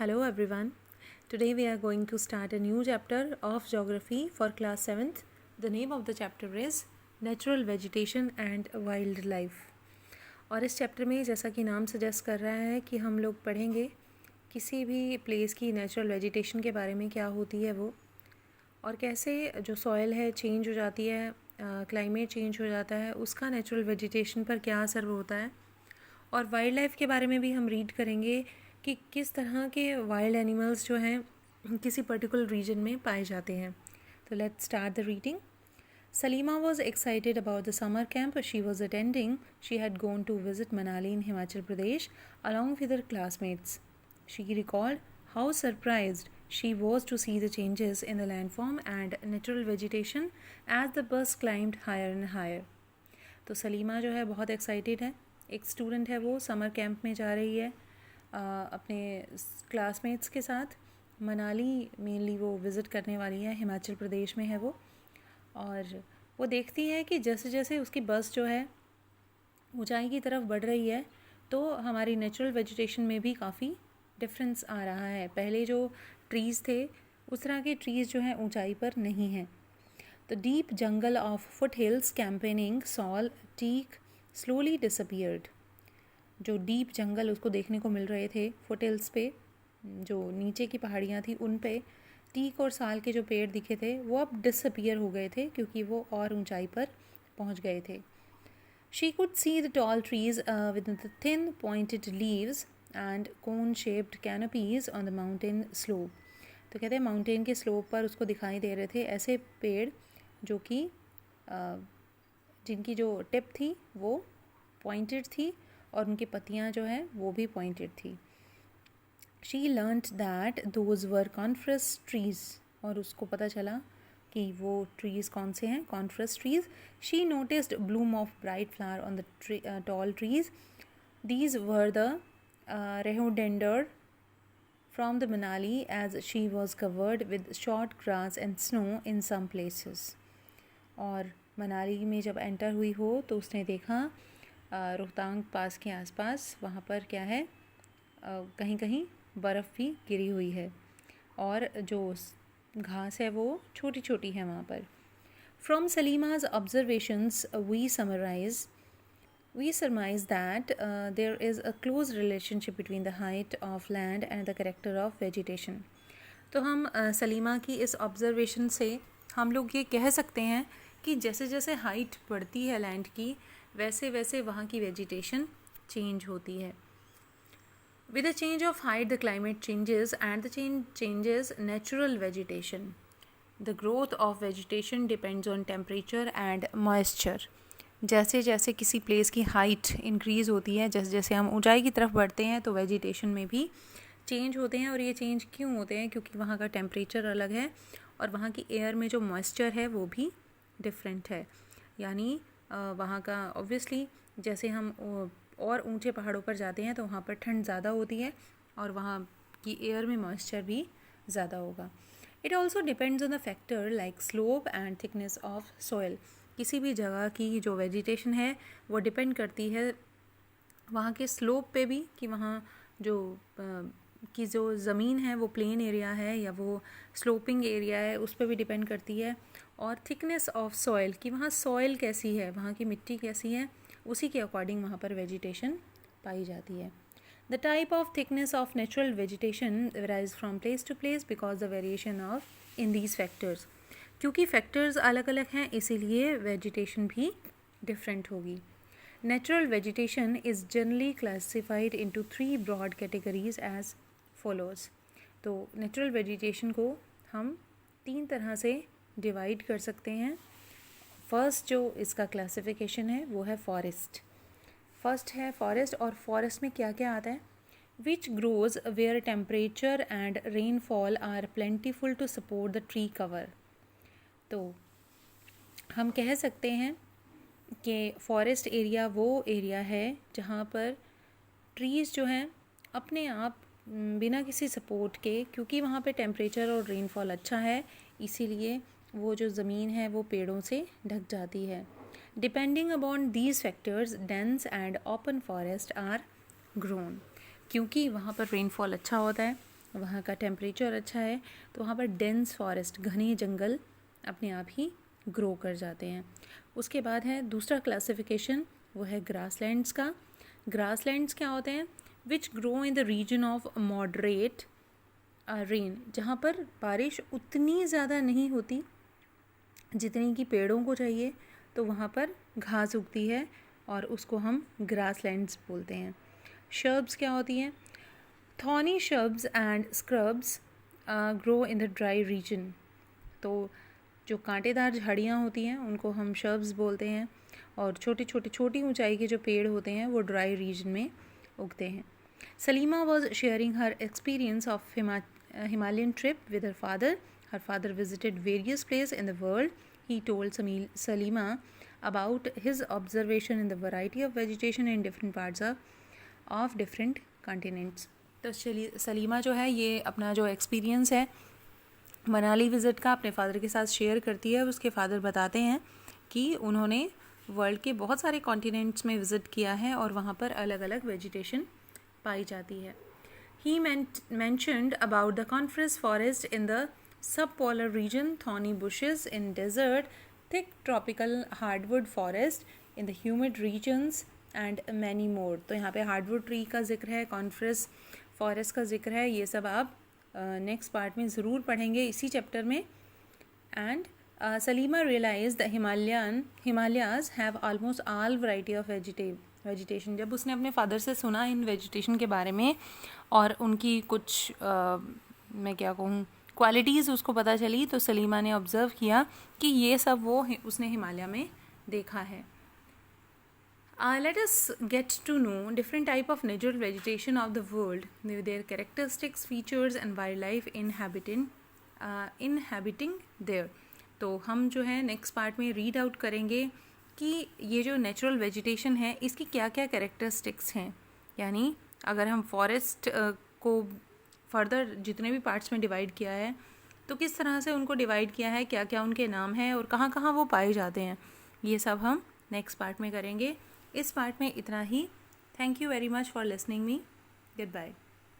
Hello everyone. Today we are going to start a new chapter of geography for class 7th. The name of the chapter is Natural Vegetation and Wildlife. और इस chapter में जैसा कि नाम suggest कर रहा है कि हम लोग पढ़ेंगे किसी भी प्लेस की नेचुरल वेजिटेशन के बारे में, क्या होती है वो, और कैसे जो सॉइल है चेंज हो जाती है, क्लाइमेट चेंज हो जाता है, उसका नेचुरल वेजिटेशन पर क्या असर होता है। और वाइल्ड लाइफ के बारे में भी हम रीड करेंगे कि किस तरह के वाइल्ड एनिमल्स जो हैं किसी पर्टिकुलर रीजन में पाए जाते हैं। तो let's start the reading. Salima was excited about the summer camp she was attending. She had gone to visit Manali in Himachal Pradesh along with her classmates. She recalled how surprised she was to see the changes in the landform and natural vegetation as the bus climbed higher and higher. तो सलीमा जो है बहुत excited है। एक student है, वो summer camp में जा रही है अपने क्लासमेट्स के साथ। मनाली मेनली वो विज़िट करने वाली है, हिमाचल प्रदेश में है वो। और वो देखती है कि जैसे जैसे उसकी बस जो है ऊंचाई की तरफ बढ़ रही है तो हमारी नेचुरल वेजिटेशन में भी काफ़ी डिफरेंस आ रहा है। पहले जो ट्रीज़ थे उस तरह के ट्रीज़ जो हैं ऊंचाई पर नहीं हैं। The deep jungle of foothills campaigning sal teak slowly disappeared. जो डीप जंगल उसको देखने को मिल रहे थे फुट हिल्स पे, जो नीचे की पहाड़ियाँ थी उन पे टीक और साल के जो पेड़ दिखे थे वो अब डिसअपियर हो गए थे क्योंकि वो और ऊंचाई पर पहुंच गए थे। She could see the tall trees with the thin pointed leaves and cone shaped canopies on the mountain slope. तो कहते हैं माउंटेन के स्लोप पर उसको दिखाई दे रहे थे ऐसे पेड़ जो कि जिनकी जो टिप थी वो पॉइंटेड थी और उनकी पत्तियाँ जो हैं वो भी पॉइंटेड थी। She learnt that those were coniferous trees. और उसको पता चला कि वो ट्रीज़ कौन से हैं, coniferous trees. She noticed bloom of bright flower on the tall trees. These were the rhododendron from the Manali as she was covered with short grass and snow in some places. और मनाली में जब enter हुई हो तो उसने देखा रोहतांग पास के आसपास वहाँ पर क्या है, कहीं कहीं बर्फ़ भी गिरी हुई है और जो घास है वो छोटी छोटी है वहाँ पर। From Salima's observations we summarise that there is a close relationship between the height of land and the character of vegetation. तो हम सलीमा की इस ऑब्जर्वेशन से हम लोग ये कह सकते हैं कि जैसे जैसे हाइट बढ़ती है लैंड की वैसे वैसे वहाँ की वेजिटेशन चेंज होती है। With the change of height, the climate changes and the changes natural vegetation. The growth of vegetation depends on temperature and moisture. जैसे जैसे किसी प्लेस की हाइट इंक्रीज़ होती है, जैसे जैसे हम ऊंचाई की तरफ बढ़ते हैं तो वेजिटेशन में भी चेंज होते हैं। और ये चेंज क्यों होते हैं? क्योंकि वहाँ का टेम्परेचर अलग है और वहाँ की एयर में जो मॉइस्चर है वो भी डिफरेंट है। यानी वहाँ का ऑब्वियसली जैसे हम और ऊंचे पहाड़ों पर जाते हैं तो वहाँ पर ठंड ज़्यादा होती है और वहाँ की एयर में मॉइस्चर भी ज़्यादा होगा। It also depends on the factor like slope and thickness of soil. किसी भी जगह की जो वेजिटेशन है वो डिपेंड करती है वहाँ के स्लोप पे भी, कि वहाँ की जो ज़मीन है वो प्लेन एरिया है या वो स्लोपिंग एरिया है, उस पर भी डिपेंड करती है। और थिकनेस ऑफ सॉइल, कि वहाँ सॉइल कैसी है, वहाँ की मिट्टी कैसी है, उसी के अकॉर्डिंग वहाँ पर वेजिटेशन पाई जाती है। The type of thickness of natural vegetation varies from place to place because the variation of in these factors. क्योंकि फैक्टर्स अलग अलग हैं इसीलिए वेजिटेशन भी डिफरेंट होगी। Natural vegetation is generally classified into 3 broad categories as follows. तो natural vegetation को हम 3 तरह से डिवाइड कर सकते हैं। फर्स्ट जो इसका क्लासिफिकेशन है वो है फॉरेस्ट। फर्स्ट है फॉरेस्ट, और फॉरेस्ट में क्या क्या आता है? Which grows where temperature and rainfall are plentiful to support the tree cover. तो हम कह सकते हैं कि फॉरेस्ट एरिया वो एरिया है जहाँ पर ट्रीज़ जो हैं अपने आप बिना किसी सपोर्ट के, क्योंकि वहाँ पे टेम्परेचर और रेनफॉल अच्छा है इसीलिए वो जो ज़मीन है वो पेड़ों से ढक जाती है। Depending upon these factors dense and open forest are grown. क्योंकि वहाँ पर रेनफॉल अच्छा होता है वहाँ का टेम्परेचर अच्छा है, तो वहाँ पर डेंस फॉरेस्ट, घने जंगल अपने आप ही ग्रो कर जाते हैं। उसके बाद है दूसरा क्लासिफिकेशन, वो है ग्रासलैंड्स का। ग्रासलैंड्स क्या होते हैं? Which grow in the region of moderate rain, जहाँ पर बारिश उतनी ज़्यादा नहीं होती जितनी कि पेड़ों को चाहिए, तो वहाँ पर घास उगती है और उसको हम ग्रासलैंड्स बोलते हैं। शर्ब्स क्या होती हैं? Thorny shrubs and scrubs grow in the dry region, तो जो कांटेदार झाड़ियाँ होती हैं उनको हम शर्ब्स बोलते हैं, और छोटी ऊंचाई के जो पेड़ होते हैं वो ड्राई रीजन में उगते हैं। Salima was sharing her experience of Himalayan trip with her father. Her father visited various places in the world. He told Salima about his observation in the variety of vegetation in different parts of different continents. तो सलीमा जो है ये अपना जो experience है Manali visit का अपने father के साथ शेयर करती है। उसके फ़ादर बताते हैं कि उन्होंने वर्ल्ड के बहुत सारे कॉन्टिनेंट्स में विज़िट किया है और वहाँ पर अलग अलग वेजिटेशन पाई जाती है। He mentioned about the coniferous forest in the subpolar region, thorny bushes in desert, thick tropical hardwood forest in the humid regions and many more. तो यहाँ पे hardwood tree का जिक्र है, coniferous forest का जिक्र है, ये सब आप नेक्स्ट पार्ट में ज़रूर पढ़ेंगे इसी चैप्टर में। And Salima realise the Himalayas have almost all variety of vegetation. जब उसने अपने फादर से सुना इन वेजिटेशन के बारे में और उनकी कुछ मैं क्या कहूँ क्वालिटीज़ उसको पता चली, तो सलीमा ने ऑब्ज़र्व किया कि ये सब वो उसने हिमालय में देखा है। Let us get to know different type of natural vegetation of the world, their characteristics, features and wildlife inhabiting there. तो हम जो है नेक्स्ट पार्ट में रीड आउट करेंगे कि ये जो नेचुरल वेजिटेशन है इसकी क्या क्या कैरेक्टरिस्टिक्स हैं, यानी अगर हम फॉरेस्ट को फर्दर जितने भी पार्ट्स में डिवाइड किया है तो किस तरह से उनको डिवाइड किया है, क्या क्या उनके नाम हैं और कहाँ कहाँ वो पाए जाते हैं, ये सब हम नेक्स्ट पार्ट में करेंगे। इस पार्ट में इतना ही। Thank you very much for listening me. Good bye.